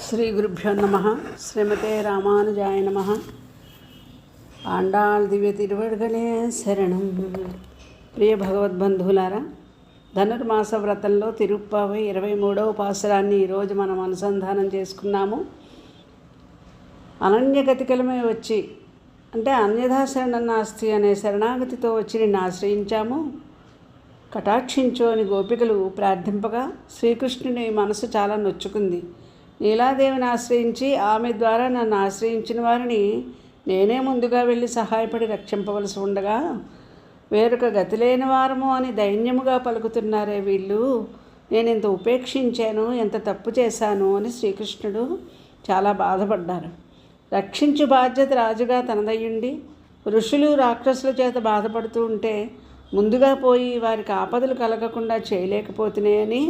శ్రీ గురుభ్యో నమ. శ్రీమతే రామానుజాయ నమ. ఆండాళ్ దివ్య తిరువడుగలే శరణం. ప్రియ భగవద్బంధువులారా, ధనుర్మాస వ్రతంలో తిరుప్పావై 23వ పాసురాన్ని ఈరోజు మనం అనుసంధానం చేసుకున్నాము. అనన్యగతికలమే వచ్చి అంటే అన్యథా శరణం నాస్తి అనే శరణాగతితో వచ్చి నిన్ను ఆశ్రయించాము, కటాక్షించు అని గోపికలు ప్రార్థింపగా శ్రీకృష్ణుని మనసు చాలా నొచ్చుకుంది. నీలాదేవిని ఆశ్రయించి ఆమె ద్వారా నన్ను ఆశ్రయించిన వారిని నేనే ముందుగా వెళ్ళి సహాయపడి రక్షింపవలసి ఉండగా వేరొక గతి లేని వారము అని దైన్యముగా పలుకుతున్నారే వీళ్ళు, నేను ఇంత ఉపేక్షించాను, ఎంత తప్పు చేశాను అని శ్రీకృష్ణుడు చాలా బాధపడ్డారు. రక్షించు బాధ్యత రాజుగా తనదయ్యుండి ఋషులు రాక్షసుల చేత బాధపడుతూ ఉంటే ముందుగా పోయి వారికి ఆపదలు కలగకుండా చేయలేకపోతున్నాయి అని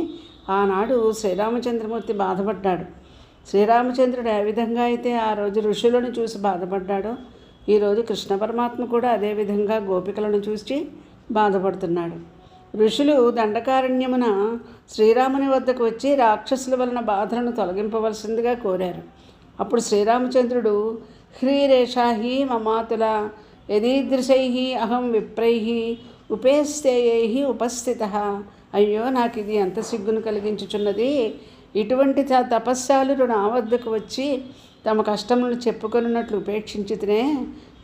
ఆనాడు శ్రీరామచంద్రమూర్తి బాధపడ్డాడు. శ్రీరామచంద్రుడు ఏ విధంగా అయితే ఆ రోజు ఋషులను చూసి బాధపడ్డాడో ఈరోజు కృష్ణ పరమాత్మ కూడా అదేవిధంగా గోపికలను చూసి బాధపడుతున్నాడు. ఋషులు దండకారణ్యమున శ్రీరాముని వద్దకు వచ్చి రాక్షసుల వలన బాధలను తొలగింపవలసిందిగా కోరారు. అప్పుడు శ్రీరామచంద్రుడు హ్రీరేషాహి మమాతుల యదీదృశై అహం విప్రై ఉపేస్తేయై ఉపస్థిత. అయ్యో, నాకు ఇది ఎంత సిగ్గును కలిగించుచున్నది. ఇటువంటి తపస్సాలురు నా వద్దకు వచ్చి తమ కష్టములను చెప్పుకొనున్నట్లు ఉపేక్షించితేనే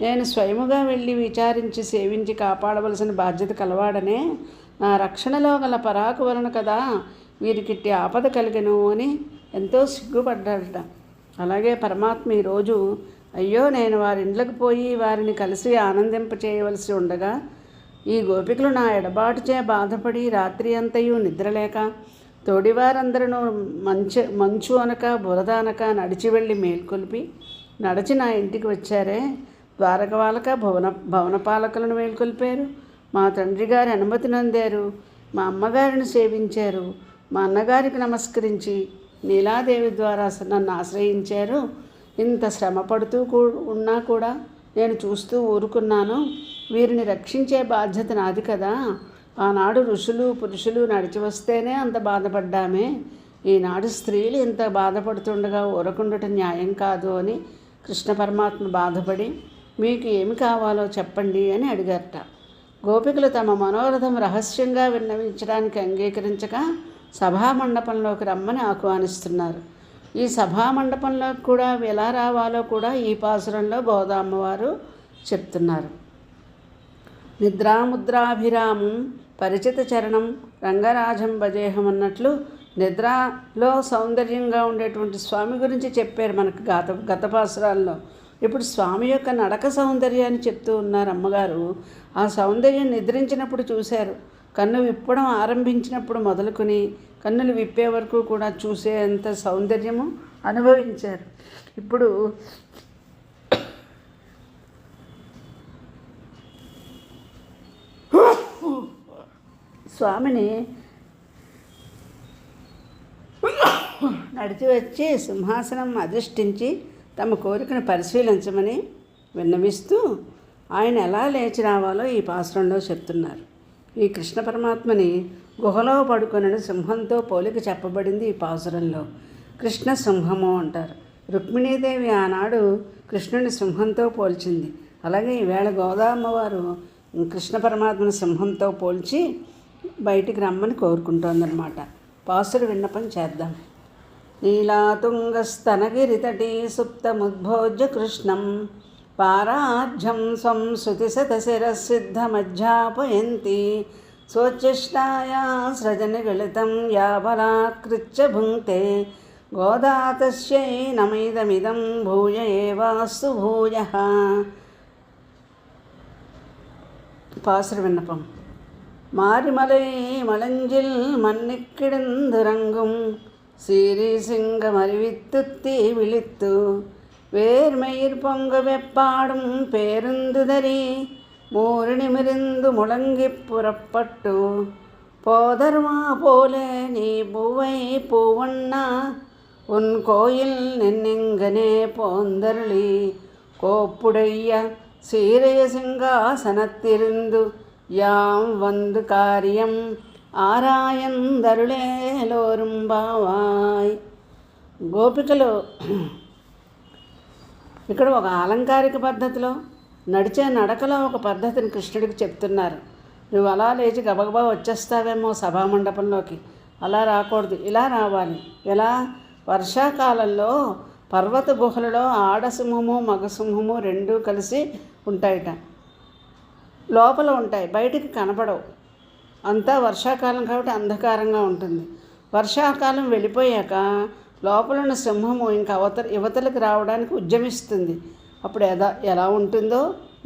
నేను స్వయముగా వెళ్ళి విచారించి సేవించి కాపాడవలసిన బాధ్యత కలవాడనే నా రక్షణలో గల పరాకు వలన కదా వీరికిట్టి ఆపద కలిగను అని ఎంతో సిగ్గుపడ్డాడట. అలాగే పరమాత్మ ఈరోజు అయ్యో, నేను వారి ఇండ్లకు పోయి వారిని కలిసి ఆనందింపచేయవలసి ఉండగా ఈ గోపికలు నా ఎడబాటుచే బాధపడి రాత్రి అంతయు నిద్రలేక తోడివారందరూ మంచు అనక బురద అనక నడిచి వెళ్ళి మేల్కొల్పి నడిచి నా ఇంటికి వచ్చారే. ద్వారకపాలక భవనపాలకులను మేల్కొల్పారు, మా తండ్రి గారి అనుమతి నందారు, మా అమ్మగారిని సేవించారు, మా అన్నగారికి నమస్కరించి నీలాదేవి ద్వారా నన్ను ఆశ్రయించారు. ఇంత శ్రమ పడుతూ ఉన్నా కూడా నేను చూస్తూ ఊరుకున్నాను. వీరిని రక్షించే బాధ్యత నాది కదా. ఆనాడు ఋషులు పురుషులు నడిచి వస్తేనే అంత బాధపడ్డామే, ఈనాడు స్త్రీలు ఇంత బాధపడుతుండగా ఊరకుండటం న్యాయం కాదు అని కృష్ణ పరమాత్మ బాధపడి మీకు ఏమి కావాలో చెప్పండి అని అడిగారట. గోపికలు తమ మనోరథం రహస్యంగా విన్నవించడానికి అంగీకరించక సభామండపంలోకి రమ్మని ఆహ్వానిస్తున్నారు. ఈ సభామండపంలోకి కూడా ఎలా రావాలో కూడా ఈ పాసురంలో గోదామ్మవారు చెప్తున్నారు. నిద్రాముద్రాభిరామం పరిచిత చరణం రంగరాజం భజేహం అన్నట్లు నిద్రలో సౌందర్యంగా ఉండేటువంటి స్వామి గురించి చెప్పారు మనకు గత పాసురాల్లో. ఇప్పుడు స్వామి యొక్క నడక సౌందర్యాన్ని చెప్తూ ఉన్నారు అమ్మగారు. ఆ సౌందర్యం నిద్రించినప్పుడు చూశారు, కన్ను విప్పడం ఆరంభించినప్పుడు మొదలుకొని కన్నులు విప్పే వరకు కూడా చూసేంత సౌందర్యము అనుభవించారు. ఇప్పుడు స్వామిని నడిచి వచ్చి సింహాసనం అధిష్ఠించి తమ కోరికను పరిశీలించమని విన్నవిస్తూ ఆయన ఎలా లేచి రావాలో ఈ పాసురంలో చెప్తున్నారు. ఈ కృష్ణ పరమాత్మని గుహలో పడుకొనిన సింహంతో పోలిక చెప్పబడింది ఈ పాసురంలో. కృష్ణ సింహము అంటారు. రుక్మిణీదేవి ఆనాడు కృష్ణుని సింహంతో పోల్చింది. అలాగే ఈవేళ గోదామ్మవారు కృష్ణ పరమాత్మని సింహంతో పోల్చి బయటికి రమ్మని కోరుకుంటోందన్నమాట. పాసుర విన్నపం చేద్దాం. నీలాతుంగస్తనగిరితటీ సుప్తముద్భోజ్య కృష్ణం పారార్జం స్వం శృతిశతశిరసిద్ధమధ్యాపయంతి స్వచ్ఛిష్టాయా సృజనిగళితం యా బలాత్కృత్య భుంక్తే గోదా తస్యై నమైదమిదం భూయ ఏవాస్తు భూయః. పాసుర విన్నపం. மாரிமலை மலஞ்சில் மன்னிக்கிடந்துறங்கும் சீரி சிங்கம் அறிவித்துத்தி விழித்து வேர்மயிர் பொங்க வெப்பாடும் பேருந்துதறி மூரிணிமிருந்து முழங்கி புறப்பட்டு போதர்மா போல நீ பூவை பூவண்ணா உன் கோயில் நின்னெங்கனே போந்தருளி கோப்புடைய சீரைய சிங்காசனத்திருந்து யாம் வந்து காரியம் ஆராயந்தருளேலோரும் பாவாய். గోపికలు ఇక్కడ ఒక అలంకారిక పద్ధతిలో నడిచే నడకలో ఒక పద్ధతిని కృష్ణుడికి చెప్తున్నారు. నువ్వు అలా లేచి గబగబా వచ్చేస్తావేమో సభామండపంలోకి, అలా రాకూడదు, ఇలా రావాలి. ఎలా? వర్షాకాలంలో పర్వత గుహలలో ఆడసింహము మగసింహము రెండూ కలిసి ఉంటాయట. లోపల ఉంటాయి, బయటికి కనపడవు. అంతా వర్షాకాలం కాబట్టి అంధకారంగా ఉంటుంది. వర్షాకాలం వెళ్ళిపోయాక లోపల ఉన్న సింహము ఇంకా యువతలకు రావడానికి ఉద్యమిస్తుంది. అప్పుడు ఎలా ఉంటుందో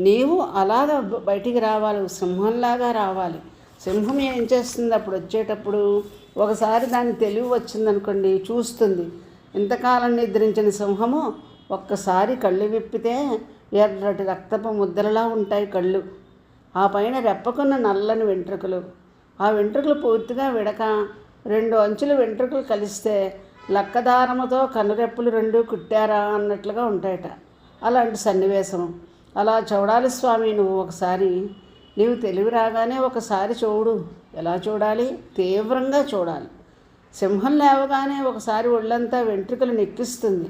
నీవు అలాగా బయటికి రావాలి, సింహంలాగా రావాలి. సింహం ఏం చేస్తుంది అప్పుడు వచ్చేటప్పుడు? ఒకసారి దాని తెలివి వచ్చిందనుకోండి, చూస్తుంది. ఇంతకాలం నిద్రించిన సింహము ఒక్కసారి కళ్ళు విప్పితే ఎర్రటి రక్తపు ముద్దలలా ఉంటాయి కళ్ళు. ఆ పైన రెప్పకున్న నల్లని వెంట్రుకలు. ఆ వెంట్రుకలు పూర్తిగా విడక 2 అంచులు వెంట్రుకలు కలిస్తే లక్కదారముతో కనురెప్పులు 2 కుట్టారా అన్నట్లుగా ఉంటాయట. అలాంటి సన్నివేశం. అలా చూడాలి స్వామి నువ్వు ఒకసారి. నీవు తెలివి రాగానే ఒకసారి చూడు. ఎలా చూడాలి? తీవ్రంగా చూడాలి. సింహం లేవగానే ఒకసారి ఒళ్ళంతా వెంట్రుకలు నెక్కిస్తుంది.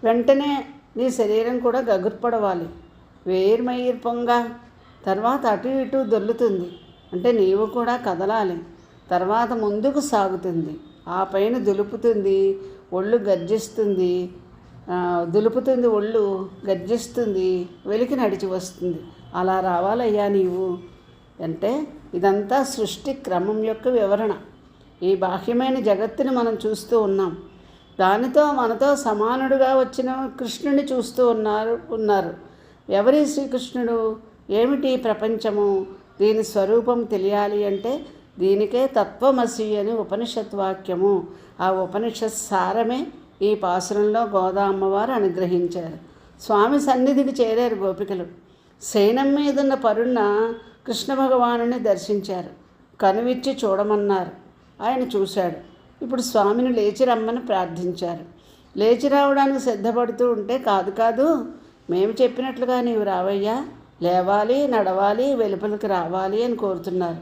వెంటనే నీ శరీరం కూడా గగుర్పడవాలి. వేర్మయిర్ పొంగ. తర్వాత అటు ఇటు దొర్లుతుంది. అంటే నీవు కూడా కదలాలి. తర్వాత ముందుకు సాగుతుంది. ఆ పైన దులుపుతుంది, ఒళ్ళు గర్జిస్తుంది. దులుపుతుంది, ఒళ్ళు గర్జిస్తుంది, వెలికి నడిచి వస్తుంది. అలా రావాలయ్యా నీవు అంటే ఇదంతా సృష్టి క్రమం యొక్క వివరణ. ఈ బాహ్యమైన జగత్తుని మనం చూస్తూ ఉన్నాం. దానితో మనతో సమానుడుగా వచ్చిన కృష్ణుని చూస్తూ ఉన్నారు. ఎవరి శ్రీకృష్ణుడు? ఏమిటి ప్రపంచము? దీని స్వరూపం తెలియాలి అంటే దీనికే తత్వమసి అని ఉపనిషత్ వాక్యము. ఆ ఉపనిషత్ సారమే ఈ పాసురంలో గోదా అమ్మవారు అనుగ్రహించారు. స్వామి సన్నిధికి చేరారు గోపికలు. శయనం మీదున్న పరున్న కృష్ణ భగవానుని దర్శించారు. కనువిచ్చి చూడమన్నారు. ఆయన చూశాడు. ఇప్పుడు స్వామిని లేచి రమ్మని ప్రార్థించారు. లేచి రావడానికి సిద్ధపడుతూ ఉంటే కాదు మేము చెప్పినట్లుగా నీవు రావయ్యా, లేవాలి, నడవాలి, వెలుపలికి రావాలి అని కోరుతున్నారు.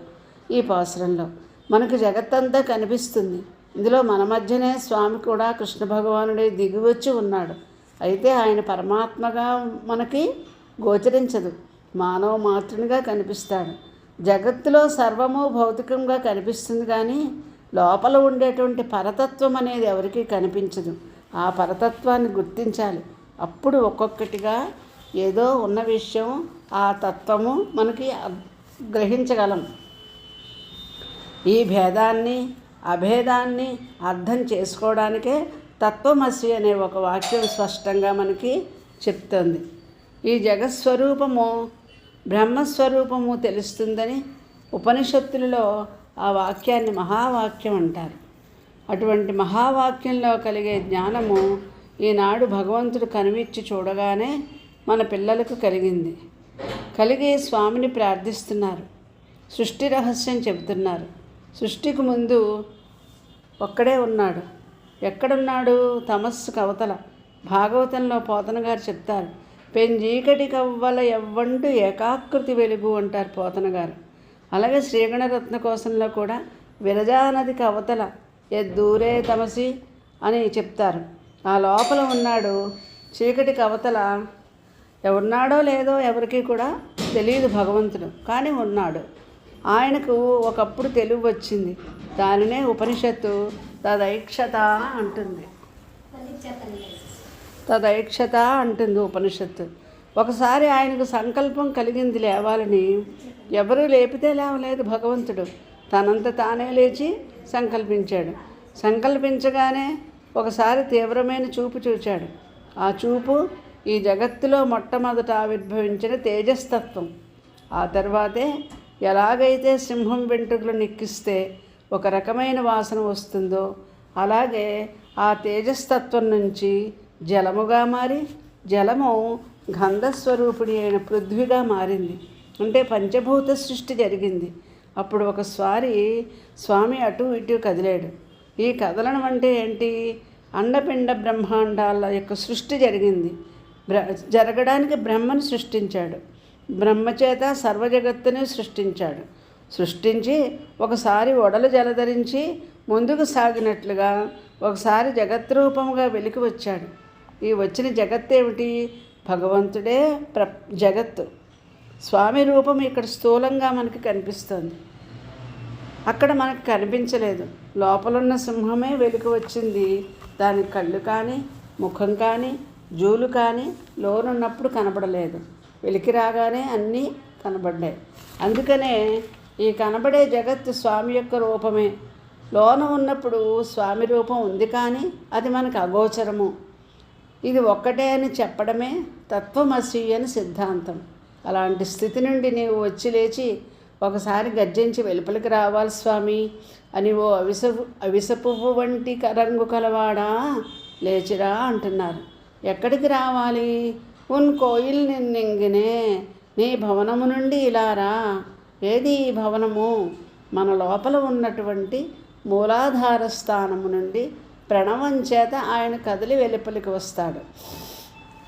ఈ పాసురంలో మనకు జగత్తంతా కనిపిస్తుంది. ఇందులో మన మధ్యనే స్వామి కూడా కృష్ణ భగవానుడే దిగివచ్చి ఉన్నాడు. అయితే ఆయన పరమాత్మగా మనకి గోచరించదు, మానవ మాతృనిగా కనిపిస్తాడు. జగత్తులో సర్వము భౌతికంగా కనిపిస్తుంది, కానీ లోపల ఉండేటువంటి పరతత్వం అనేది ఎవరికీ కనిపించదు. ఆ పరతత్వాన్ని గుర్తించాలి. అప్పుడు ఒక్కొక్కటిగా ఏదో ఉన్న విషయం, ఆ తత్వము మనకి గ్రహించగలం. ఈ భేదాన్ని అభేదాన్ని అర్థం చేసుకోవడానికే తత్వమసి అనే ఒక వాక్యం స్పష్టంగా మనకి చెప్తుంది. ఈ జగత్స్వరూపము బ్రహ్మస్వరూపము తెలుస్తుందని ఉపనిషత్తులలో ఆ వాక్యాన్ని మహావాక్యం అంటారు. అటువంటి మహావాక్యంలో కలిగే జ్ఞానము ఈనాడు భగవంతుడు కనివిచ్చి చూడగానే మన పిల్లలకు కలిగి స్వామిని ప్రార్థిస్తున్నారు. సృష్టి రహస్యం చెబుతున్నారు. సృష్టికి ముందు ఒక్కడే ఉన్నాడు. ఎక్కడున్నాడు? తమస్సు కవతల. భాగవతంలో పోతన గారు చెప్తారు, పెంజీకటి కవ్వల ఎవ్వంటూ ఏకాకృతి వెలుగు అంటారు పోతన గారు. అలాగే శ్రీగణరత్న కోశంలో కూడా విరజానదికి అవతల ఎద్దూరే తమసి అని చెప్తారు. ఆ లోపల ఉన్నాడు. చీకటికి అవతల ఉన్నాడో లేదో ఎవరికి కూడా తెలియదు భగవంతుడు, కానీ ఉన్నాడు. ఆయనకు ఒకప్పుడు తెలివి వచ్చింది. దానినే ఉపనిషత్తు తదైక్షత అంటుంది. తదైక్షత అంటుంది ఉపనిషత్తు. ఒకసారి ఆయనకు సంకల్పం కలిగింది లేవాలని. ఎవరూ లేపితే లేవలేదు భగవంతుడు. తనంత తానే లేచి సంకల్పించాడు. సంకల్పించగానే ఒకసారి తీవ్రమైన చూపు చూచాడు. ఆ చూపు ఈ జగత్తులో మొట్టమొదట ఆవిర్భవించిన తేజస్తత్వం. ఆ తర్వాతే ఎలాగైతే సింహం వెంట్రుకలు నిక్కిస్తే ఒక రకమైన వాసన వస్తుందో అలాగే ఆ తేజస్తత్వం నుంచి జలముగా మారి జలము గంధస్వరూపిణి అయిన పృథ్వీగా మారింది. అంటే పంచభూత సృష్టి జరిగింది. అప్పుడు ఒకసారి స్వామి అటు ఇటు కదిలాడు. ఈ కదలడం అంటే ఏంటి? అండపిండ బ్రహ్మాండాల యొక్క సృష్టి జరిగింది. జరగడానికి బ్రహ్మను సృష్టించాడు. బ్రహ్మచేత సర్వజగత్తుని సృష్టించి ఒకసారి ఒడలు జలధరించి ముందుకు సాగినట్లుగా ఒకసారి జగద్రూపముగా వెలికి వచ్చాడు. ఈ వచ్చిన జగత్ ఏమిటి? భగవంతుడే జగత్తు. స్వామి రూపం ఇక్కడ స్థూలంగా మనకి కనిపిస్తుంది, అక్కడ మనకు కనిపించలేదు. లోపలున్న సింహమే వెలికి వచ్చింది. దాని కళ్ళు కానీ ముఖం కానీ జూలు కానీ లోనున్నప్పుడు కనబడలేదు. వెలికి రాగానే అన్నీ కనబడ్డాయి. అందుకనే ఈ కనబడే జగత్తు స్వామి యొక్క రూపమే. లోన ఉన్నప్పుడు స్వామి రూపం ఉంది, కానీ అది మనకు అగోచరము. ఇది ఒక్కటే అని చెప్పడమే తత్వమసి అని సిద్ధాంతం. అలాంటి స్థితి నుండి నీవు వచ్చి లేచి ఒకసారి గర్జించి వెలుపలికి రావాలి స్వామి అని ఓ అవిసపువ్వు వంటి రంగు కలవాడా లేచిరా అంటున్నారు. ఎక్కడికి రావాలి? ఉన్ కోయిల్ నిన్నెంగినే, నీ భవనము నుండి ఇలా రా. ఏది ఈ భవనము? మన లోపల ఉన్నటువంటి మూలాధార స్థానము నుండి ప్రణవం చేత ఆయన కదిలి వెలుపలికి వస్తాడు.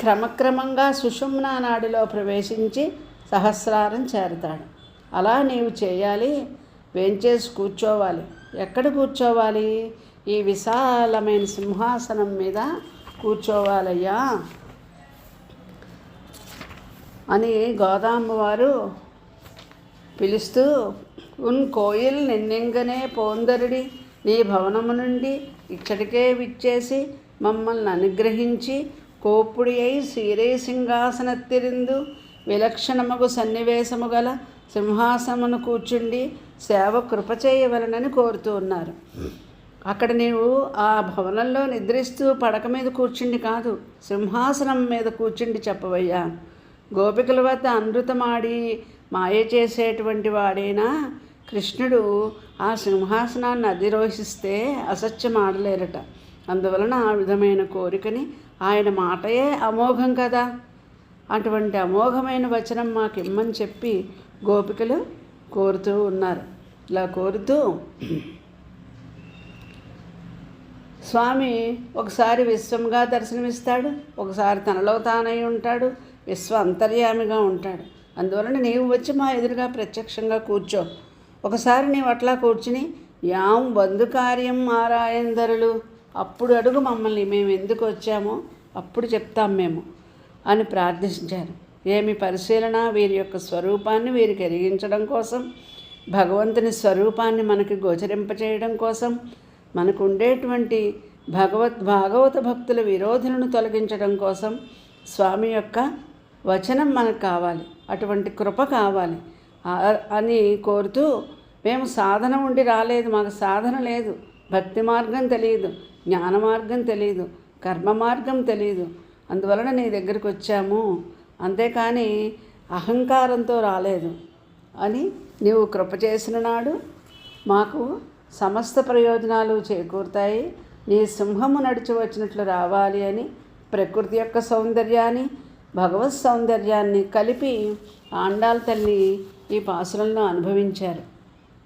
క్రమక్రమంగా సుషుమ్నా నాడిలో ప్రవేశించి సహస్రారం చేరతాడు. అలా నీవు చేయాలి. వేంచేసి కూర్చోవాలి. ఎక్కడ కూర్చోవాలి? ఈ విశాలమైన సింహాసనం మీద కూర్చోవాలయ్యా అని గోదామ్మవారు పిలుస్తూ, ఉన్ కోయిల్ నిన్నెంగనే పోందరుడి, నీ భవనము నుండి ఇచ్చటికే విచ్చేసి మమ్మల్ని అనుగ్రహించి కోపుడి అయి సీరే సింహాసనత్తిరిందు విలక్షణముగు సన్నివేశము గల సింహాసనమును కూర్చుండి సేవ కృప చేయవలనని కోరుతూ ఉన్నారు. అక్కడ నీవు ఆ భవనంలో నిద్రిస్తూ పడక మీద కూర్చుండి కాదు, సింహాసనం మీద కూర్చుండి చెప్పవయ్యా. గోపికల వద్ద అమృతమాడి మాయ చేసేటువంటి వాడైనా కృష్ణుడు ఆ సింహాసనాన్ని అధిరోహిస్తే అసత్యం ఆడలేరట. అందువలన ఆ విధమైన కోరికని, ఆయన మాటయే అమోఘం కదా, అటువంటి అమోఘమైన వచనం మాకు ఇమ్మని చెప్పి గోపికలు కోరుతూ ఉన్నారు. ఇలా కోరుతూ స్వామి ఒకసారి విశ్వంగా దర్శనమిస్తాడు, ఒకసారి తనలో తానై ఉంటాడు, విశ్వ అంతర్యామిగా ఉంటాడు. అందువలన నీవు వచ్చి మా ఎదురుగా ప్రత్యక్షంగా కూర్చో. ఒకసారి నీవు అట్లా కూర్చుని యాం బంధు కార్యం ఆరాయందరులు, అప్పుడు అడుగు మమ్మల్ని, మేము ఎందుకు వచ్చామో అప్పుడు చెప్తాం మేము అని ప్రార్థించారు. ఏమి పరిశీలన! వీరి యొక్క స్వరూపాన్ని వీరికి ఎరిగించడం కోసం, భగవంతుని స్వరూపాన్ని మనకి గోచరింపచేయడం కోసం, మనకు ఉండేటువంటి భాగవత భక్తుల విరోధులను తొలగించడం కోసం స్వామి యొక్క వచనం మనకు కావాలి, అటువంటి కృప కావాలి అని కోరుతూ, మేము సాధన ఉండి రాలేదు, మాకు సాధన లేదు, భక్తి మార్గం తెలియదు, జ్ఞాన మార్గం తెలియదు, కర్మ మార్గం తెలియదు, అందువలన నీ దగ్గరికి వచ్చాము, అంతేకాని అహంకారంతో రాలేదు అని నీవు కృప చేసిన నాడు మాకు సమస్త ప్రయోజనాలు చేకూరుతాయి. నీ సింహము నడిచి వచ్చినట్లు రావాలి అని ప్రకృతి యొక్క సౌందర్యాన్ని, భగవత్ సౌందర్యాన్ని కలిపి ఆండాళ్ తల్లి ఈ పాసురంలో అనుభవించారు.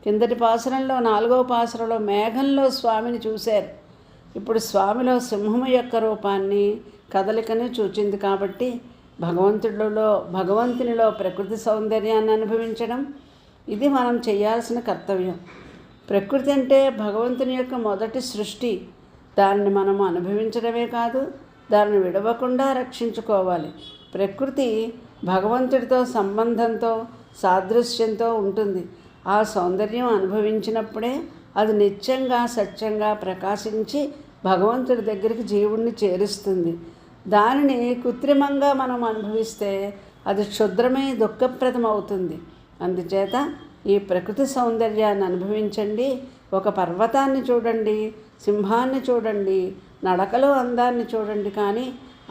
కిందటి పాసురంలో 4వ పాసురంలో మేఘంలో స్వామిని చూశారు. ఇప్పుడు స్వామిలో సింహము యొక్క రూపాన్ని, కదలికను చూచింది. కాబట్టి భగవంతునిలో ప్రకృతి సౌందర్యాన్ని అనుభవించడం ఇది మనం చేయాల్సిన కర్తవ్యం. ప్రకృతి అంటే భగవంతుని యొక్క మొదటి సృష్టి. దాన్ని మనము అనుభవించడమే కాదు, దాన్ని విడవకుండా రక్షించుకోవాలి. ప్రకృతి భగవంతుడితో సంబంధంతో, సాదృశ్యంతో ఉంటుంది. ఆ సౌందర్యం అనుభవించినప్పుడే అది నిత్యంగా సత్యంగా ప్రకాశించి భగవంతుడి దగ్గరికి జీవుణ్ణి చేరుస్తుంది. దానిని కృత్రిమంగా మనం అనుభవిస్తే అది క్షుద్రమే, దుఃఖప్రదం అవుతుంది. అందుచేత ఈ ప్రకృతి సౌందర్యాన్ని అనుభవించండి. ఒక పర్వతాన్ని చూడండి, సింహాన్ని చూడండి, నడకలో అందాన్ని చూడండి, కానీ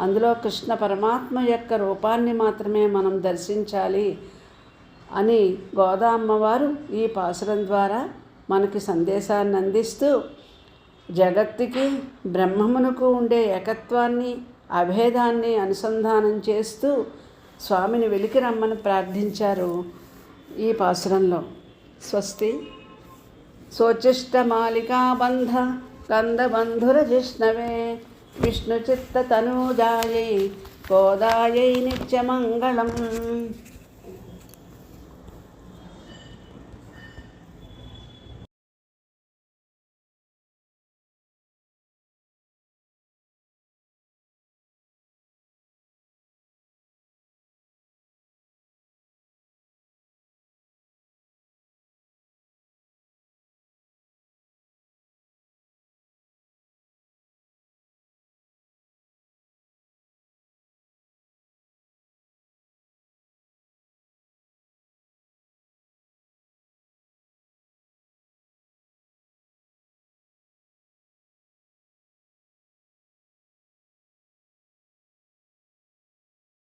అందులో కృష్ణ పరమాత్మ యొక్క రూపాన్ని మాత్రమే మనం దర్శించాలి అని గోదామ్మవారు ఈ పాసురం ద్వారా మనకి సందేశాన్ని అందిస్తూ, జగత్తుకి బ్రహ్మమునకు ఉండే ఏకత్వాన్ని, అభేదాన్ని అనుసంధానం చేస్తూ స్వామిని వెలికి రమ్మని ప్రార్థించారు ఈ పాసురంలో. స్వస్తి. సోచిష్టమాలికాబంధ కందబంధురజిష్ణవే విష్ణుచిత్తతనూజాయై గోదాయై నిత్యమంగళం.